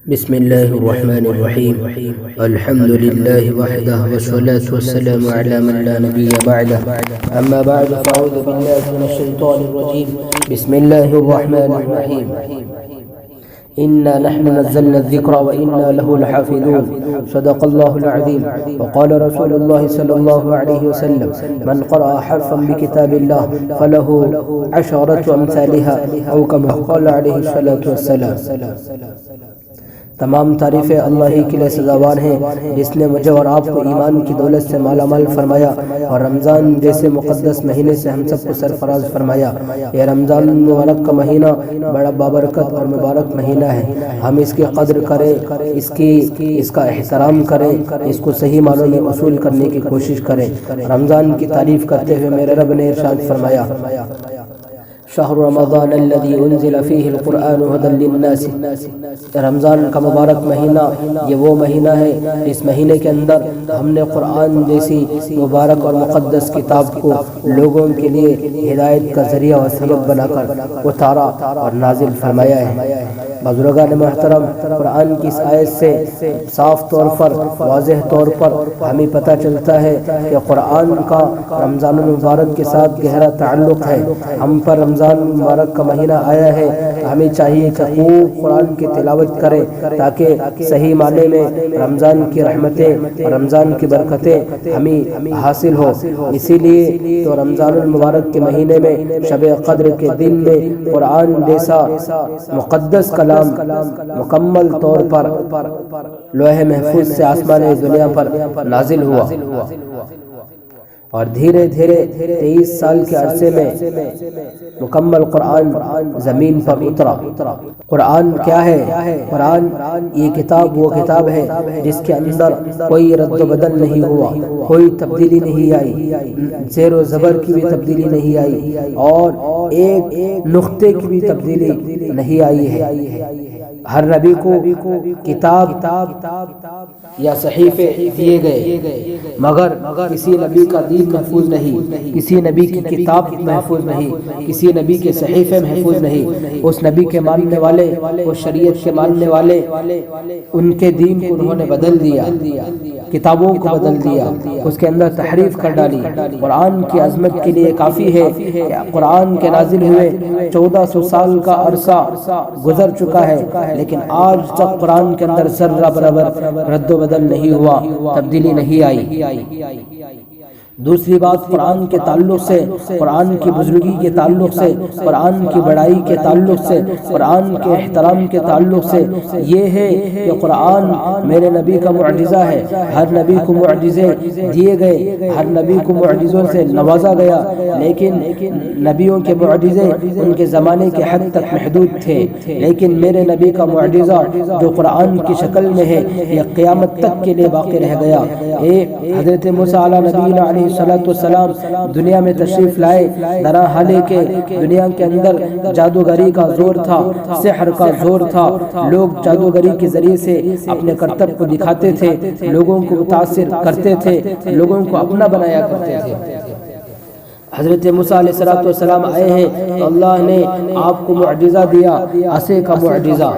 بسم الله الرحمن الرحيم. الحمد لله وحده والصلاة والسلام على من لا نبي بعده. أما بعد فأعوذ بالله من الشيطان الرجيم. بسم الله الرحمن الرحيم. إنا نحن نزلنا الذكر وإنا له لحافظون. صدق الله العظيم. وقال رسول الله صلى الله عليه وسلم: من قرأ حرفا بكتاب الله فله 10 أمثالها، أو كما قال عليه الصلاة والسلام. تمام تعریفیں اللہ ہی کے لیے سزاوار ہیں جس نے مجھے اور آپ کو ایمان کی دولت سے مالا مال فرمایا اور رمضان جیسے مقدس مہینے سے ہم سب کو سرفراز فرمایا. یہ رمضان مبارک کا مہینہ بڑا بابرکت اور مبارک مہینہ ہے. ہم اس کی قدر کریں، اس کا احترام کریں، اس کو صحیح معنوں میں وصول کرنے کی کوشش کریں. رمضان کی تعریف کرتے ہوئے میرے رب نے ارشاد فرمایا: شہر رمضان الذي انزل فيه القرآن هدى للناس. رمضان کا مبارک مہینہ یہ وہ مہینہ ہے اس مہینے کے اندر ہم نے قرآن جیسی مبارک اور مقدس کتاب کو لوگوں کے لیے ہدایت کا ذریعہ اور سبب بنا کر اتارا اور نازل فرمایا ہے. بزرگان محترم، قرآن کی اس آیت سے صاف طور پر واضح طور پر ہمیں پتہ چلتا ہے کہ قرآن کا رمضان المبارک کے ساتھ گہرا تعلق ہے. ہم پر رمضان مبارک کا مہینہ آیا ہے، ہمیں چاہیے کہ خوب قرآن کی تلاوت کریں تاکہ صحیح معنی میں رمضان کی رحمتیں، رمضان کی برکتیں ہمیں حاصل ہو. اسی لیے تو رمضان المبارک کے مہینے میں شب قدر کے دن میں قرآن جیسا مقدس کلام مکمل طور پر لوح محفوظ سے آسمان دنیا پر نازل ہوا اور دھیرے دھیرے 23 سال کے عرصے میں مکمل قرآن زمین پر اترا. قرآن کیا ہے؟ قرآن یہ کتاب وہ کتاب ہے جس کے اندر کوئی رد و بدل نہیں ہوا، کوئی تبدیلی نہیں آئی، زیر و زبر کی بھی تبدیلی نہیں آئی اور ایک نقطے کی بھی تبدیلی نہیں آئی ہے. ہر نبی کو کتاب یا صحیفے دیے گئے مگر کسی نبی کا دین محفوظ نہیں، کسی نبی کی کتاب محفوظ نہیں، کسی نبی کے صحیفے محفوظ نہیں. اس نبی کے ماننے والے، اس شریعت کے ماننے والے ان کے دین کو انہوں نے بدل دیا، کتابوں کو بدل دیا، اس کے اندر تحریف کر ڈالی. قرآن کی عظمت کے لیے کافی ہے کہ قرآن کے نازل ہوئے 1400 سال کا عرصہ گزر چکا ہے لیکن آج تک قرآن کے اندر ذرہ برابر رد و بدل نہیں ہوا، تبدیلی نہیں آئی. دوسری بات قرآن کے تعلق سے، قرآن کی بزرگی کے تعلق سے، قرآن کی بڑائی کے تعلق سے، قرآن کے احترام کے تعلق سے یہ ہے کہ قرآن میرے نبی کا معجزہ ہے. ہر نبی کو معجزے دیے گئے، ہر نبی کو معجزوں سے نوازا گیا لیکن نبیوں کے معجزے ان کے زمانے کے حد تک محدود تھے. لیکن میرے نبی کا معجزہ جو قرآن کی شکل میں ہے یہ قیامت تک کے لیے باقی رہ گیا. حضرت موسیٰ علیہ نبینا علیہ السلام دنیا میں تشریف لائے، درا حالے کے دنیا کے اندر جادوگری کا زور تھا، سحر کا زور تھا. لوگ جادوگری کے ذریعے سے اپنے کرتب کو دکھاتے تھے، لوگوں کو متاثر کرتے تھے، لوگوں کو اپنا بنایا کرتے تھے. حضرت موسیٰ علیہ السلام آئے ہیں تو اللہ نے آپ کو معجزہ دیا، عصا کا معجزہ.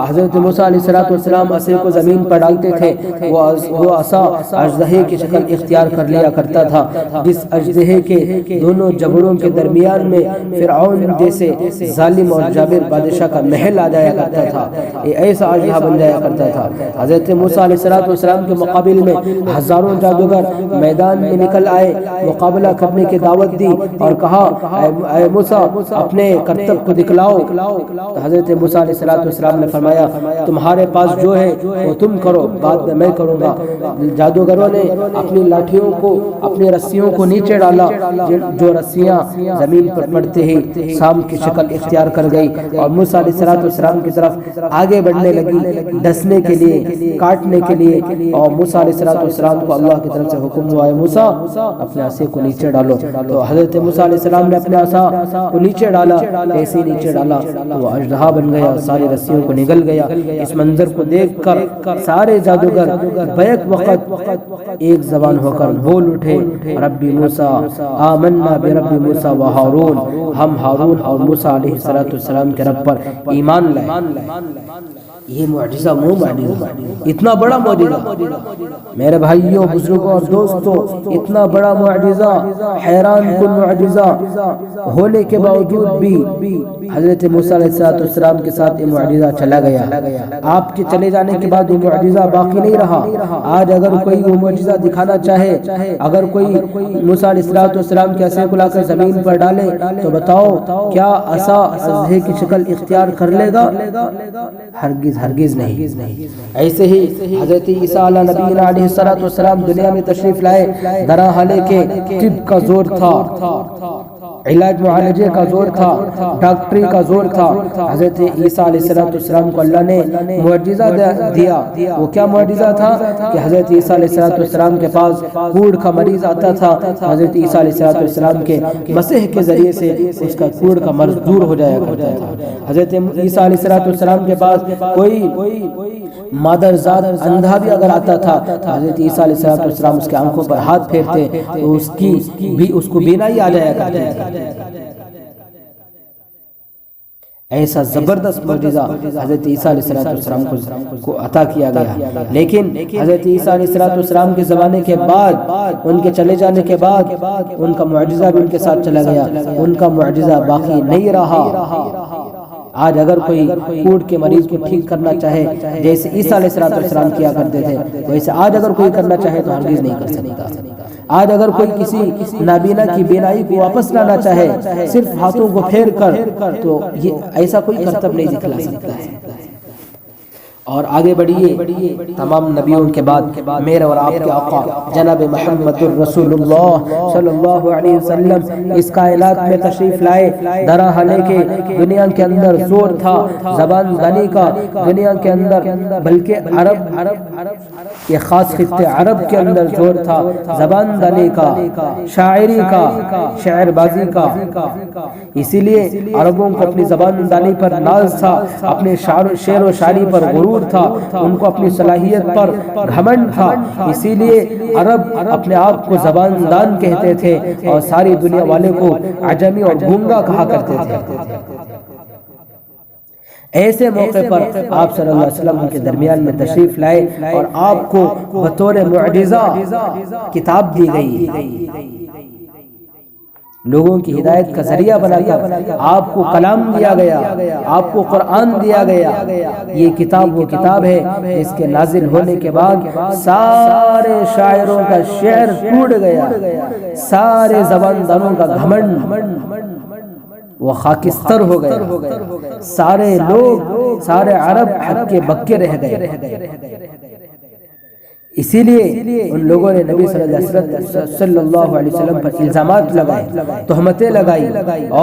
حضرت موسیٰ علیہ السلام عصا کو زمین پر ڈالتے تھے، وہ عصا اژدہے کی شکل اختیار کر لیا کرتا تھا جس اژدہے کے دونوں جبڑوں کے درمیان میں فرعون جیسے ظالم اور جابر بادشاہ کا محل آ جایا کرتا تھا. یہ ایسا اژدہا بن جایا کرتا تھا. حضرت موسیٰ علیہ السلام کے مقابل میں ہزاروں جادوگر میدان میں نکل آئے، مقابلہ کرنے کی دعوت دی اور کہا اے موسیٰ اپنے کرتب کو دکھلاؤ. حضرت موسیٰ علیہ السلام نے فرمایا تمہارے پاس جو ہے وہ تم کرو، بعد میں کروں گا. جادوگروں نے اپنی لاٹھیوں کو، اپنی رسیوں کو نیچے ڈالا، جو رسیاں زمین پر پڑتے ہی سام کی شکل اختیار کر گئی اور موسیٰ علیہ السلام کی طرف آگے بڑھنے لگی ڈسنے کے لیے، کاٹنے کے لیے. اور موسیٰ علیہ السلام کو اللہ کی طرف سے حکم ہوا ہے موسیٰ اپنے عصا کو نیچے ڈالو. تو حضرت موسیٰ علیہ السلام نے اپنے عصا کو نیچے ڈالا، ایسے ہی نیچے ڈالا تو وہ اژدہا بن گیا، ساری رسیوں کو نگل گیا۔ اس منظر کو دیکھ کر سارے جادوگر بیک وقت ایک زبان ہو کر بول اٹھے، ربی موسیٰ آمنا برب موسیٰ و ہارون، ہم ہارون اور موسیٰ علیہ السلام کے رب پر ایمان لائے۔ یہ معجزہ معجزہ اتنا بڑا معجزہ میرے بھائیوں، بزرگوں اور دوستوں، اتنا بڑا معجزہ، حیران کن معجزہ ہونے کے باوجود بھی حضرت موسیٰ علیہ السلام کے ساتھ یہ معجزہ چلا گیا۔ آپ کے چلے جانے کے بعد یہ معجزہ باقی نہیں رہا۔ آج اگر کوئی وہ معجزہ دکھانا چاہے، اگر کوئی موسیٰ علیہ السلام کے عصا کو لا کر زمین پر ڈالے تو بتاؤ کیا عصا اژدہے کی شکل اختیار کر لے گا؟ ہرگز نہیں۔ ایسے ہی حضرت عیسیٰ علیہ نبینا علیہ السلام دنیا میں تشریف لائے، درا حالے کے طب کا زور تھا، علاج معالجے کا زور تھا، ڈاکٹری کا زور تھا۔ حضرت عیسیٰ علیہ السلام کو اللہ نے معجزہ دیا۔ وہ کیا معجزہ تھا کہ حضرت عیسیٰ علیہ السلام کے پاس کوڑ کا مریض آتا تھا، حضرت عیسیٰ علیہ السلام کے مسح کے ذریعے سے اس کا کوڑ کا مرض دور ہو جایا کرتا تھا۔ حضرت عیسیٰ علیہ السلام کے پاس کوئی مادر ذات اندھا بھی اگر آتا تھا، حضرت عیسیٰ علیہ السلام اس کے آنکھوں پر ہاتھ پھیرتے تو اس کو بینائی آ جایا کرتی تھی۔ ایسا زبردست معجزہ حضرت عیسیٰ علیہ السلام کو عطا کیا گیا۔ لیکن حضرت عیسیٰ علیہ السلام کے زمانے کے بعد، ان کے چلے جانے کے بعد، ان کا معجزہ بھی ان کے ساتھ چلا گیا، ان کا معجزہ باقی نہیں رہا۔ آج اگر کوئی کوڑ کے مریض کو ٹھیک کرنا چاہے جیسے عیسیٰ علیہ السلام کیا کرتے تھے، ویسے آج اگر کوئی کرنا چاہے تو ہرگز نہیں کر سکتا۔ آج اگر کوئی کسی نابینا کی بینائی کو واپس لانا چاہے صرف ہاتھوں کو پھیر کر، تو یہ ایسا کوئی کرتب نہیں دکھلا سکتا ہے۔ اور آگے بڑھیے، تمام نبیوں کے بعد میرے اور آپ کے آقا جناب محمد الرسول اللہ صلی اللہ علیہ وسلم اس کائنات میں تشریف لائے۔ درا حالے کے دنیا کے اندر زور تھا زبان دانی کا، دنیا کے اندر بلکہ عرب یہ خاص خطے عرب کے اندر زور تھا زبان دانی کا، شاعری کا، شعر بازی کا۔ اسی لیے عربوں کو اپنی زبان دانی پر ناز تھا، اپنے شعر و شاعری پر غرور تھا، ان کو اپنی صلاحیت پر گھمنڈ تھا۔ اسی لیے عرب اپنے آپ کو زبان دان کہتے تھے اور ساری دنیا والے کو عجمی اور گونگا کہا کرتے تھے۔ ایسے موقع پر آپ صلی اللہ علیہ وسلم کے درمیان میں تشریف لائے اور آپ کو بطور معجزہ کتاب دی گئی، لوگوں کی ہدایت کا ذریعہ بنا کر آپ کو کلام دیا گیا، آپ کو قرآن دیا گیا۔ یہ کتاب وہ کتاب ہے جس کے نازل ہونے کے بعد سارے شاعروں کا شعر ٹوٹ گیا، سارے زبان دانوں کا گھمنڈ وہ خاکستر ہو گیا، سارے لوگ، سارے عرب حق کے بکے رہ گئے۔ اسی لیے ان لوگوں نے نبی صلی اللہ علیہ وسلم پر الزامات لگائے، تہمتیں لگائی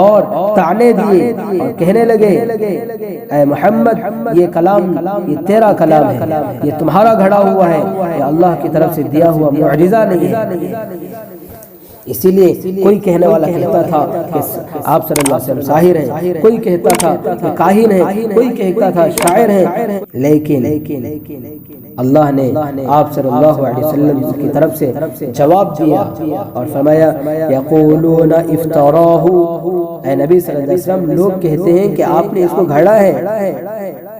اور طعنے دیے اور کہنے لگے اے محمد یہ کلام یہ تیرا کلام ہے، یہ تمہارا گھڑا ہوا ہے، یہ اللہ کی طرف سے دیا ہوا معجزہ نہیں ہے۔ اسی لیے کوئی کہنے والا کہتا تھا کہ آپ صلی اللہ علیہ وسلم ساحر ہیں، کوئی کہتا تھا کہ کاہن ہیں، کوئی کہتا تھا شاعر ہیں، لیکن اللہ نے آپ صلی اللہ علیہ وسلم کی طرف سے جواب دیا اور فرمایا یقولون افتراہ، اے نبی صلی اللہ علیہ وسلم لوگ کہتے ہیں کہ آپ نے اس کو گھڑا ہے،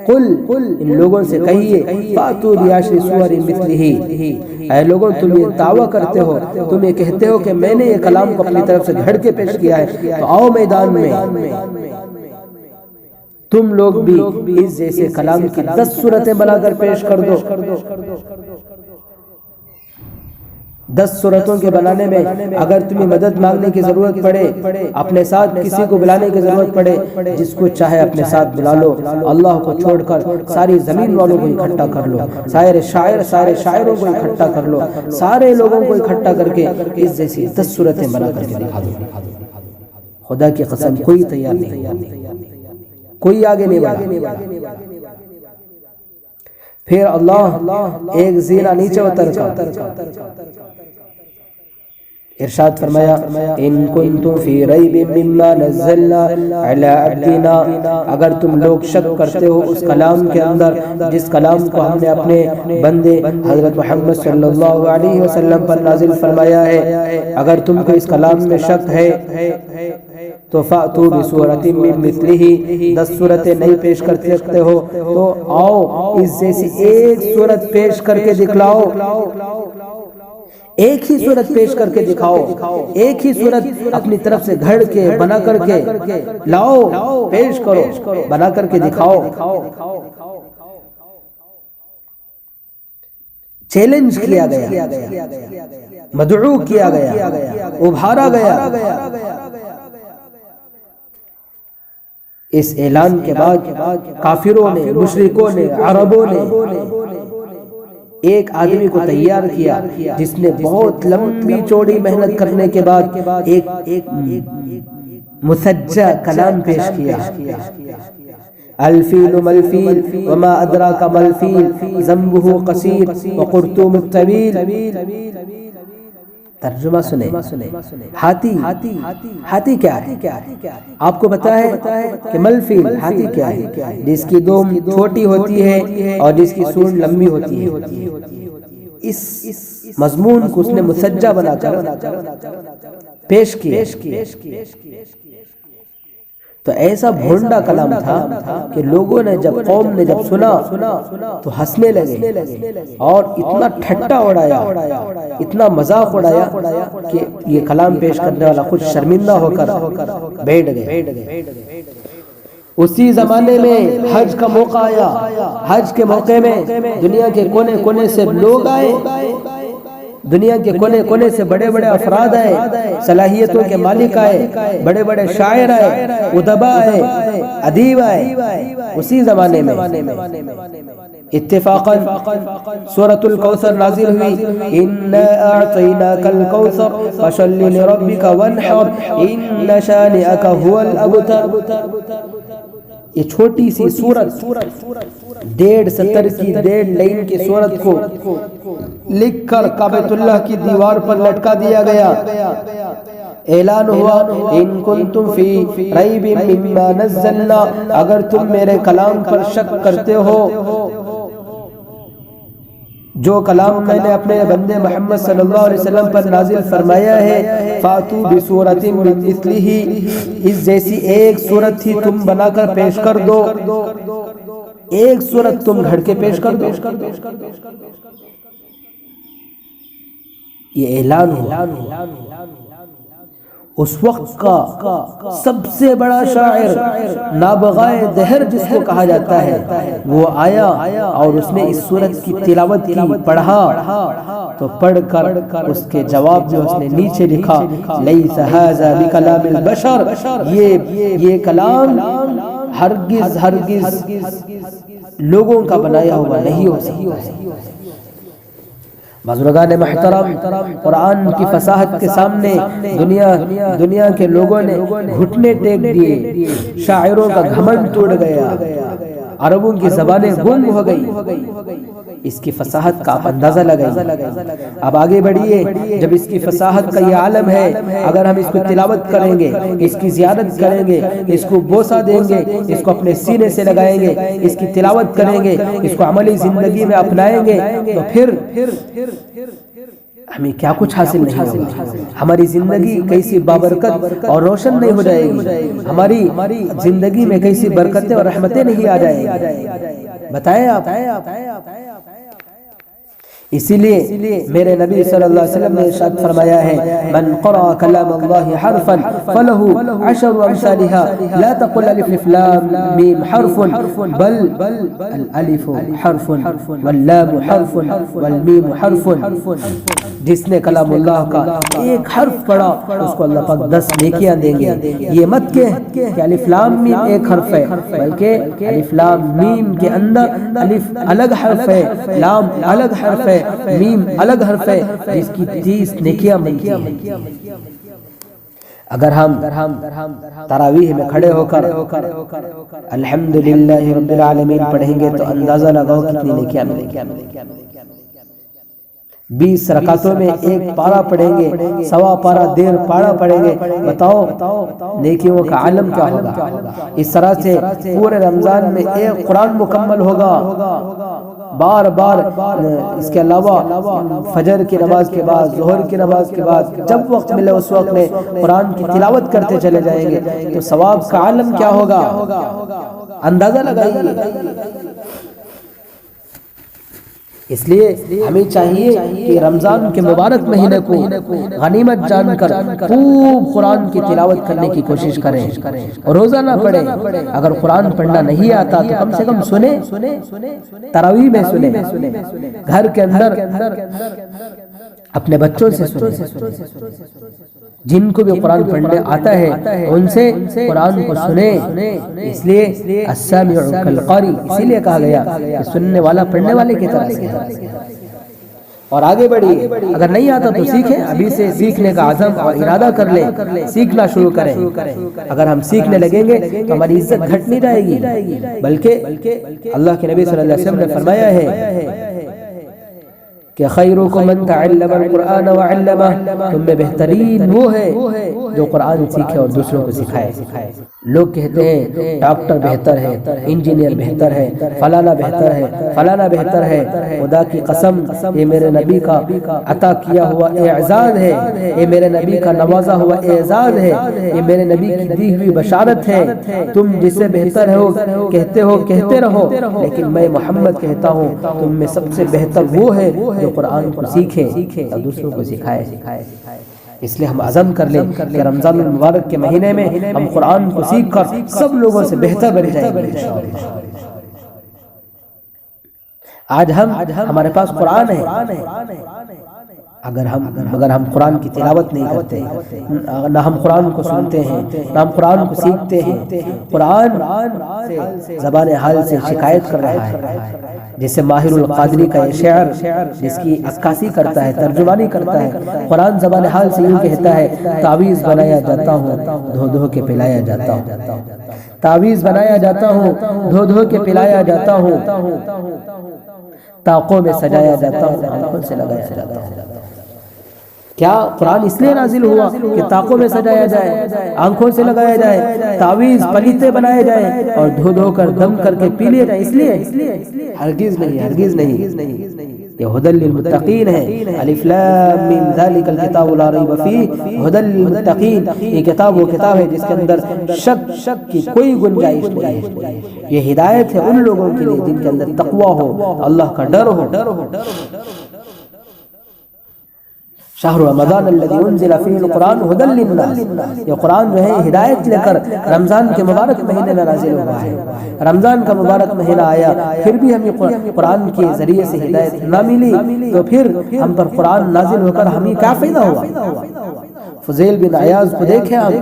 قل ان لوگوں سے کہیے فاتوا بعشر سور مثلہ، اے لوگوں تم یہ دعویٰ کرتے ہو، تم یہ کہتے ہو کہ میں نے یہ کلام کو اپنی طرف سے گھڑ کے پیش کیا ہے، تو آؤ میدان میں تم لوگ بھی اس جیسے کلام کی 10 صورتیں بنا کر پیش کر دو۔ 10 صورتوں کے بنانے میں اگر تمہیں مدد مانگنے کی ضرورت پڑے، اپنے ساتھ کسی کو بلانے کی ضرورت پڑے، جس کو چاہے اپنے ساتھ بلا لو، اللہ کو چھوڑ کر ساری زمین والوں کو اکٹھا کر لو، سارے شاعروں کو اکٹھا کر لو، سارے لوگوں کو اکٹھا کر کے اس جیسی 10 صورتیں بنا کر کے دکھا دو۔ خدا کی قسم کوئی تیار نہیں، کوئی آگے نہیں بڑھا۔ پھر اللہ ایک زینہ نیچے اتر کر ارشاد فرمایا ان کنتم فی ریب مما نزلنا علی عبدنا، اگر تم لوگ شک کرتے ہو اس کلام کے اندر جس کلام کو ہم نے اپنے بندے حضرت محمد صلی اللہ علیہ وسلم پر نازل فرمایا ہے، اگر تم کو اس کلام میں شک ہے تو فَأْتُوا بِسُورَةٍ مِّن مِثْلِهِ، 10 سورتیں نہیں پیش کر سکتے ہو تو آؤ اس جیسی ایک سورت پیش کر کے دکھلاؤ، ایک ہی صورت پیش کر کے دکھاؤ، ایک ہی صورت اپنی طرف سے گھڑ کے بنا کر کے لاؤ، پیش کرو، بنا کر کے دکھاؤ۔ چیلنج کیا گیا، مدعو کیا گیا، ابھارا گیا۔ اس اعلان کے بعد کافروں نے، مشرکوں نے، عربوں نے ایک آدمی کو تیار کیا جس نے بہت لمبی چوڑی محنت کرنے کے بعد ایک مسجع کلام پیش کیا۔ الفیل ملفیل وما ادراک ملفیل ذنبہ قصیر وقرطوم الطویل۔ ترجمہ سنیں، ہاتھی کیا ہے؟ آپ کو پتا ہے کہ ملفیل ہاتھی کیا ہے؟ جس کی دم چھوٹی ہوتی ہے اور جس کی سونڈ لمبی ہوتی ہے۔ اس مضمون کو اس نے مسجع بنا کر پیش کیا۔ تو ایسا بھونڈا کلام تھا کہ لوگوں نے جب قوم نے جب سنا تو ہنسنے لگے اور اتنا ٹھٹا اڑایا، اتنا مذاق اڑایا کہ یہ کلام پیش کرنے والا خود شرمندہ ہو کر بیٹھ گئے۔ اسی زمانے میں حج کا موقع آیا، حج کے موقع میں دنیا کے کونے کونے سے لوگ آئے، دنیا کے کونے کونے سے بڑے بڑے افراد آئے، صلاحیتوں کے مالک آئے، بڑے بڑے شاعر آئے، ادبا آئے، ادیب آئے۔ اسی زمانے میں اتفاقاً سورۃ الکوثر نازل ہوئی، اِنَّا أَعْطَيْنَاكَ الْكَوْثَرَ فَصَلِّ لِرَبِّكَ وَانْحَرْ إِنَّ شَانِئَكَ هُوَ الْأَبْتَرُ۔ یہ چھوٹی سی سورت 1.70 کی 1.5 لائن کی سورت کو لکھ کر کعبۃ اللہ کی دیوار پر لٹکا دیا گیا۔ اعلان ہوا ان کنتم فی ریب مما نزلنا، اگر تم میرے کلام پر شک کرتے ہو، جو کلام میں نے اپنے بندے محمد صلی اللہ علیہ وسلم پر نازل فرمایا ہے، فاتو بسورۃ من مثلہ، اس جیسی ایک سورت ہی تم بنا کر پیش کر دو، ایک سورت تم گھڑ کے پیش کر دو۔ یہ اعلان ہوا۔ اس وقت کا سب سے بڑا شاعر، نابغائے دہر جس کو کہا جاتا ہے، وہ آیا اور اس نے اس سورت کی تلاوت کی، پڑھا تو پڑھ کر اس کے جواب میں اس نے نیچے لکھا، لیس ھذا بکلام البشر، یہ کلام ہرگز لوگوں کا بنایا ہوا نہیں ہو سکتا ہے۔ بزرگان محترم، قرآن کی فصاحت کے سامنے دنیا کے لوگوں نے گھٹنے ٹیک دیے، شاعروں کا گھمنڈ ٹوٹ گیا، عربوں کی زبانیں گم ہو گئی۔ اس کی فصاحت کا آپ اندازہ لگائیں۔ اب آگے بڑھیے، جب اس کی فصاحت کا یہ عالم ہے، اگر ہم اس کو تلاوت کریں گے، اس کی زیارت کریں گے، اس کو بوسہ دیں گے، اس کو اپنے سینے سے لگائیں گے، اس کی تلاوت کریں گے، اس کو عملی زندگی میں اپنائیں گے، تو پھر ہمیں کیا کچھ حاصل نہیں ہوگا۔ ہماری زندگی کیسی بابرکت اور روشن نہیں ہو جائے گی، ہماری زندگی میں کیسی برکتیں اور رحمتیں نہیں آ جائیں گی، بتائیں آپ۔ اسی لیے میرے نبی صلی اللہ علیہ وسلم نے ارشاد فرمایا ہے، من قرأ کلام اللہ حرفا فلہ 10 امثالها، لا تقل الف لام میم حرف بل الالف حرف واللام حرف والمیم حرف۔ جس نے کلام اللہ کا ایک حرف پڑھا اس کو اللہ پاک 10 نیکیاں دیں گے۔ یہ مت کہ الف لام میم ایک حرف ہے، بلکہ الف لام میم کے اندر الف الگ حرف ہے، لام الگ حرف ہے، میم الگ حرف ہے، جس کی 30 نیکیاں ملتی ہیں۔ اگر ہم تراویح میں کھڑے ہو کر الحمدللہ رب العالمین پڑھیں گے تو اندازہ لگاؤ کتنی نیکیاں ملیں گی۔ 20 رکعتوں میں ایک پارہ پڑھیں گے، سوا پارہ دیر پارہ پڑھیں گے، بتاؤ نیکیوں کا عالم کیا ہوگا۔ اس طرح سے پورے رمضان میں ایک قرآن مکمل ہوگا، بار بار اس کے علاوہ فجر کی نماز کے بعد، ظہر کی نماز کے بعد، جب وقت ملے اس وقت میں قرآن کی تلاوت کرتے چلے جائیں گے تو ثواب کا عالم کیا ہوگا، اندازہ لگائیے۔ اس لیے ہمیں چاہیے کہ رمضان کے مبارک مہینے کو غنیمت جان کر خوب قرآن کی تلاوت کرنے کی کوشش کریں، روزہ نہ پڑھیں۔ اگر قرآن پڑھنا نہیں آتا تو کم سے کم سنیں، تراویح میں سنیں، گھر کے اندر اپنے بچوں سے سنیں، جن کو بھی قرآن پڑھنے آتا ہے ان سے قرآن کو سنیں۔ اس لیے السامع کالقاری، اسی لیے کہا گیا کہ سننے والا پڑھنے والے کی طرح سے۔ اور آگے بڑھیے، اگر نہیں آتا تو سیکھیں، ابھی سے سیکھنے کا عزم اور ارادہ کر لیں، سیکھنا شروع کریں۔ اگر ہم سیکھنے لگیں گے تو ہماری عزت گھٹ نہیں جائے گی، بلکہ اللہ کے نبی صلی اللہ علیہ وسلم نے فرمایا ہے کہ خیرکم من تعلم القرآن وعلمہ، تم میں بہترین وہ ہے جو قرآن سیکھے اور دوسروں کو سکھائے۔ لوگ کہتے ہیں ڈاکٹر بہتر ہے، انجینئر بہتر ہے، فلانا بہتر ہے، فلانا بہتر ہے۔ خدا کی قسم یہ میرے نبی کا عطا کیا ہوا اعزاز ہے، یہ میرے نبی کا نوازا ہوا اعزاز ہے، یہ میرے نبی کی دی ہوئی بشارت ہے۔ تم جس سے بہتر ہو کہتے رہو، لیکن میں محمد کہتا ہوں تم میں سب سے بہتر وہ ہے جو قرآن کو سیکھے اور دوسروں کو سکھائے۔ اس لیے ہم عزم کر لیں کہ رمضان المبارک کے مہینے میں ہم قرآن کو سیکھ کر سب لوگوں سے بہتر بن جائیں گے۔ آج ہمارے پاس قرآن ہے، مگر ہم قرآن کی تلاوت نہیں کرتے، نہ ہم قرآن کو سنتے ہیں، نہ ہم قرآن کو سیکھتے ہیں۔ قرآن زبان حال سے شکایت کر رہا ہے، جیسے ماہر القادری کا یہ شعر جس کی عکاسی کرتا ہے، ترجمانی کرتا ہے۔ قرآن زبان حال سے یوں کہتا ہے، تعویذ بنایا جاتا ہوں دھو دھو کے پلایا جاتا ہوں، تعویذ بنایا جاتا ہوں دھو دھو کے پلایا جاتا ہوں، طاقوں میں سجایا جاتا ہوں، آنکھوں سے لگایا جاتا ہوں۔ کیا قرآن اس لیے نازل ہوا کہ طاقوں میں سجایا جائے، آنکھوں سے لگایا جائے، تعویذ پلیتے بنائے جائیں اور دھو دھو کر دم کر کے پی لیے جائیں؟ اس لیے ہرگز نہیں، ہرگز نہیں۔ یہ ھدی للمتقین ہے، الف لام میم ذالک الکتاب لا ریب فیہ ھدی للمتقین۔ یہ کتاب وہ کتاب ہے جس کے اندر شک کی کوئی گنجائش نہیں ہے۔ یہ ہدایت ہے ان لوگوں کے لیے جن کے اندر تقوی ہو، اللہ کا ڈر ہو۔ شہر رمضان الذی انزل فیہ القرآن ھدی للناس، یہ قرآن جو ہے ہدایت لے کر رمضان کے مبارک مہینے میں نازل ہوا ہے۔ رمضان کا مبارک مہینہ آیا، پھر بھی ہمیں قرآن کے ذریعے سے ہدایت نہ ملی تو پھر ہم پر قرآن نازل ہو کر ہمیں کیا فائدہ ہوا؟ فضیل بن عیاض کو دیکھیں آپ،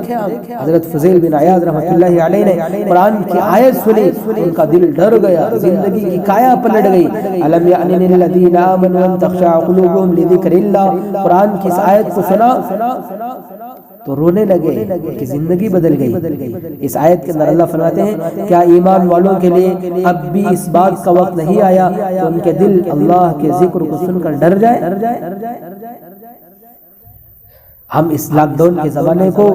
حضرت فضیل بن عیاض رحمۃ اللہ علیہ نے قرآن کی آیت سنی، ان کا دل ڈر گیا، زندگی کی کایا پلٹ گئی۔ الم یعن للذین آمنوا ان تخشع قلوبهم لذکر اللہ، قرآن کی اس آیت کو سنا تو رونے لگے کہ زندگی بدل گئی۔ اس آیت کے اندر اللہ فرماتے ہیں کیا ایمان والوں کے لیے اب بھی اس بات کا وقت نہیں آیا کہ ان کے دل اللہ کے ذکر کو سن کر ڈر جائے؟ ہم اس لاک ڈاؤن کے زمانے کو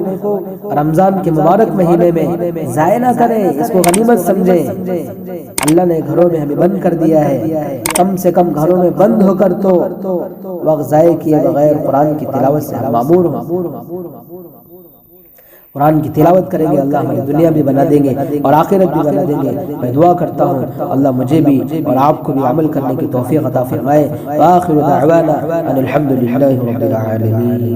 رمضان کے مبارک مہینے میں ضائع نہ کریں، اس کو غنیمت سمجھیں۔ اللہ نے گھروں میں ہمیں بند کر دیا ہے، کم سے کم گھروں میں بند ہو کر تو وقت ضائع کیے بغیر قرآن کی تلاوت سے ہم معمور ہوں۔ قرآن کی تلاوت کریں گے، اللہ ہماری دنیا بھی بنا دیں گے اور آخرت بھی بنا دیں گے۔ میں دعا کرتا ہوں اللہ مجھے بھی اور آپ کو بھی عمل کرنے کی توفیق عطا فرمائے۔ وآخر دعوانا ان الحمد للہ رب العالمین۔